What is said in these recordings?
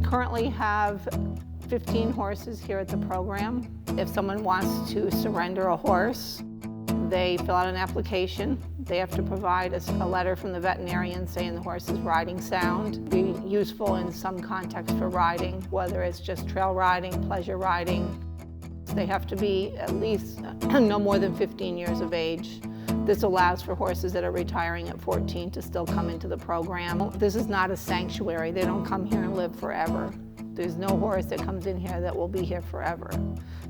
currently have 15 horses here at the program. If someone wants to surrender a horse, they fill out an application. They have to provide a letter from the veterinarian saying the horse is riding sound. Be useful in some context for riding, whether it's just trail riding, pleasure riding. They have to be at least no more than 15 years of age. This allows for horses that are retiring at 14 to still come into the program. This is not a sanctuary. They don't come here and live forever. There's no horse that comes in here that will be here forever.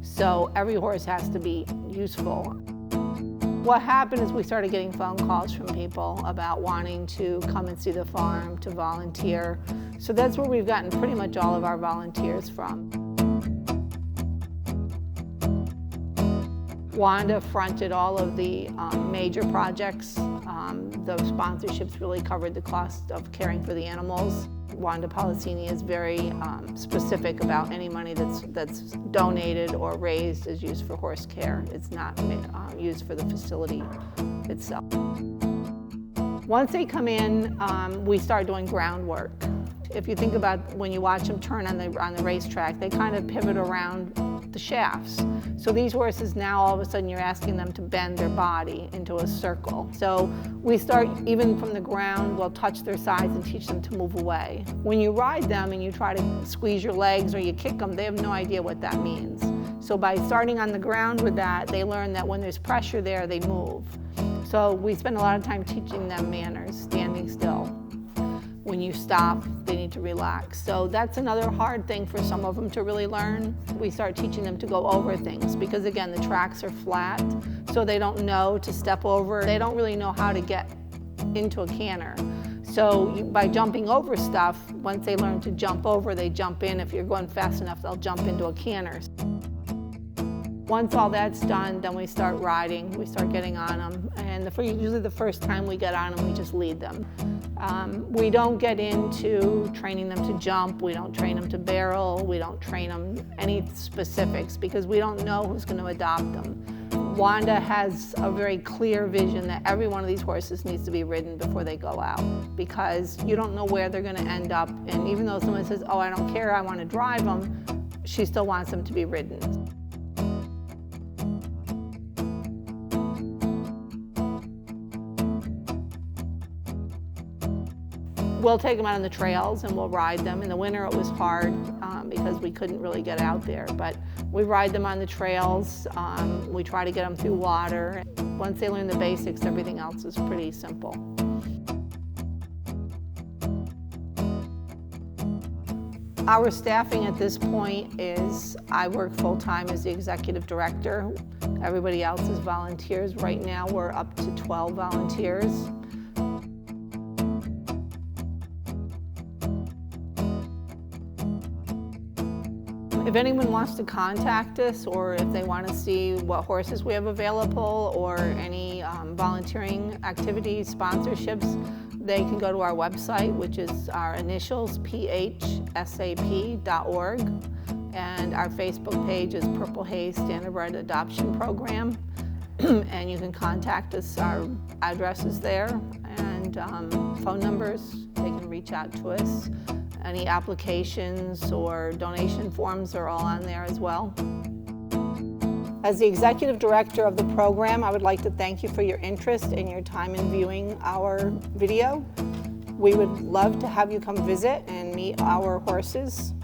So every horse has to be useful. What happened is we started getting phone calls from people about wanting to come and see the farm, to volunteer. So that's where we've gotten pretty much all of our volunteers from. Wanda fronted all of the major projects. The sponsorships really covered the cost of caring for the animals. Wanda Policini is very specific about any money that's donated or raised is used for horse care. It's not used for the facility itself. Once they come in, we start doing groundwork. If you think about when you watch them turn on the racetrack, they kind of pivot around the shafts. So these horses now, all of a sudden, you're asking them to bend their body into a circle. So we start, even from the ground, we'll touch their sides and teach them to move away. When you ride them and you try to squeeze your legs or you kick them, they have no idea what that means. So by starting on the ground with that, they learn that when there's pressure there, they move. So we spend a lot of time teaching them manners, standing still. When you stop, they need to relax. So that's another hard thing for some of them to really learn. We start teaching them to go over things because, again, the tracks are flat, so they don't know to step over. They don't really know how to get into a canter. So by jumping over stuff, once they learn to jump over, they jump in. If you're going fast enough, they'll jump into a canter. Once all that's done, then we start riding. We start getting on them. And usually the first time we get on them, we just lead them. We don't get into training them to jump. We don't train them to barrel. We don't train them any specifics because we don't know who's going to adopt them. Wanda has a very clear vision that every one of these horses needs to be ridden before they go out because you don't know where they're going to end up. And even though someone says, oh, I don't care, I want to drive them, she still wants them to be ridden. We'll take them out on the trails and we'll ride them. In the winter it was hard because we couldn't really get out there, but we ride them on the trails. We try to get them through water. Once they learn the basics, everything else is pretty simple. Our staffing at this point is, I work full-time as the executive director. Everybody else is volunteers. Right now we're up to 12 volunteers. If anyone wants to contact us or if they want to see what horses we have available or any volunteering activities, sponsorships, they can go to our website, which is our initials, phsap.org, and our Facebook page is Purple Haze Standardbred Adoption Program, and you can contact us. Our address is there, and phone numbers, they can reach out to us. Any applications or donation forms are all on there as well. As the executive director of the program, I would like to thank you for your interest and your time in viewing our video. We would love to have you come visit and meet our horses.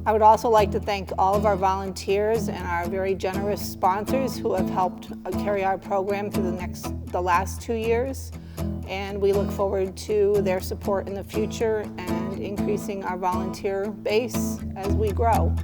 I would also like to thank all of our volunteers and our very generous sponsors who have helped carry our program through the last 2 years. And we look forward to their support in the future and increasing our volunteer base as we grow.